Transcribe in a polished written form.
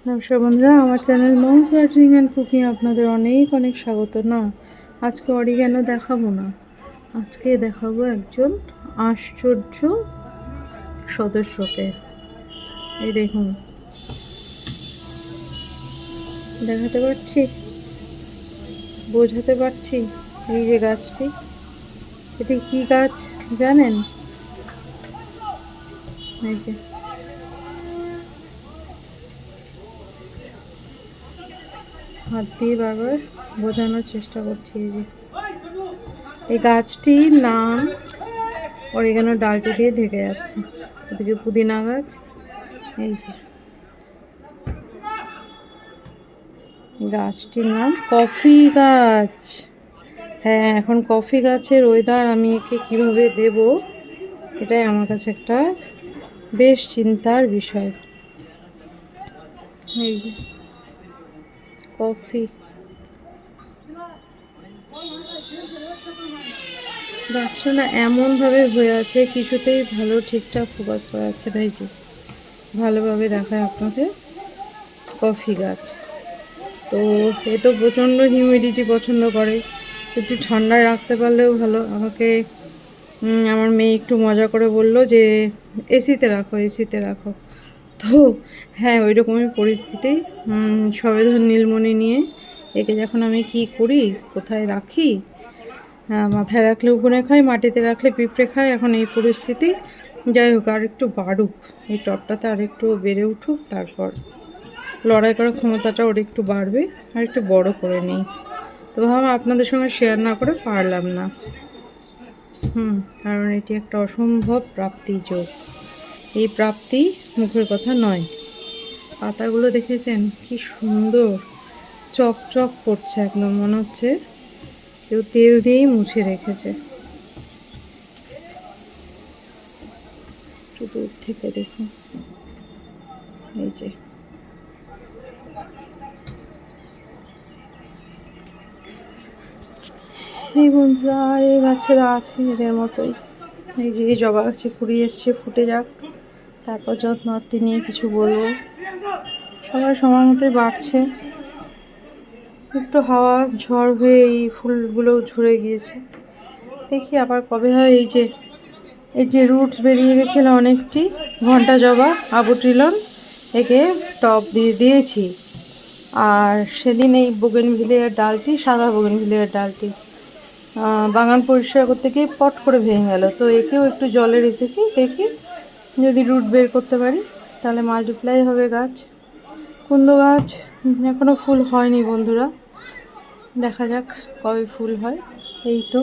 নমস্কার বন্ধুরা, আমার channel moms gardening and cooking আপনাদের অনেক অনেক স্বাগত। না, আজকে অরিগ্যানো দেখাবো না, আজকে দেখাবো একজন আশ্চর্য সদস্যকে। এই দেখুন, দেখাতে পারছি, বোঝাতে পারছি। এই যে গাছটি, এটি কি গাছ জানেন? এই যে হাত দিয়ে বারবার বোঝানোর চেষ্টা করছি। এই যে এই গাছটির নাম অরিগ্যানো, ডালটি দিয়ে ঢেকে যাচ্ছে। এদিকে পুদিনা গাছ, এই যে গাছটির নাম কফি গাছ। হ্যাঁ, এখন কফি গাছের ওয়েদার আমি একে কীভাবে দেব, এটাই আমার কাছে একটা বেশ চিন্তার বিষয়। এই যে কফি গাছটা না এমনভাবে হয়ে আছে, কিছুতেই ভালো ঠিকঠাক ফোকাস করা যাচ্ছে না। এই যে ভালোভাবে দেখায় আপনাদের, কফি গাছ। তো এ তো প্রচণ্ড হিউমিডিটি পছন্দ করে, একটু ঠান্ডা রাখতে পারলেও ভালো। আমাকে আমার মেয়ে একটু মজা করে বলল যে এসিতে রাখো, এসিতে রাখো। তো হ্যাঁ, ওই রকমই পরিস্থিতি। সবেধন নীলমণি নিয়ে একে যখন আমি কি করি, কোথায় রাখি, মাথায় রাখলে উকুনে খাই, মাটিতে রাখলে পিঁপড়ে খায়, এখন এই পরিস্থিতি। যাই হোক, আর একটু বাড়ুক, এই টবটাতে আর একটু বেড়ে উঠুক, তারপর লড়াই করার ক্ষমতাটা ওর একটু বাড়বে, আর একটু বড় করে নিই। তো ভাবলাম আপনাদের সঙ্গে শেয়ার না করে পারলাম না। কারণ এটি একটা অসম্ভব প্রাপ্তি যোগ। এই প্রাপ্তি মুখের কথা নয়। পাতাগুলো দেখেছেন কি সুন্দর চকচক করছে, একদম মনে হচ্ছে কেউ তেল দিয়েই মুছে রেখেছে। একটু দূর থেকে দেখুন, এই যে এই বন্ধুরা, এই গাছেরা আছে এদের মতোই। এই যে এই জবা গাছে কুড়ি এসছে, ফুটে যাক, তারপর যত্নআত্তি নিয়ে কিছু বলবো। সবাই সময় মতোই বাড়ছে, একটু হাওয়া ঝড় হয়ে এই ফুলগুলো ঝরে গিয়েছে। দেখি আবার কবে হয়। এই যে রুটস বেরিয়ে গেছিলো অনেকটি, ঘন্টা জবা, আবুট্রিলন, একে টব দিয়ে দিয়েছি। আর সেদিন এই বোগেনভিলিয়ার ডালটি, সাদা বোগেনভিলিয়ার ডালটি বাগান পরিষ্কার করতে গিয়ে পট করে ভেঙে গেল। তো একেও একটু জলে রেখেছি, দেখি যদি রুট বের করতে পারি তাহলে মাল্টিপ্লাই হবে গাছ। কুন্দ গাছ এখনও ফুল হয়নি বন্ধুরা, দেখা যাক কবে ফুল হয়। এই তো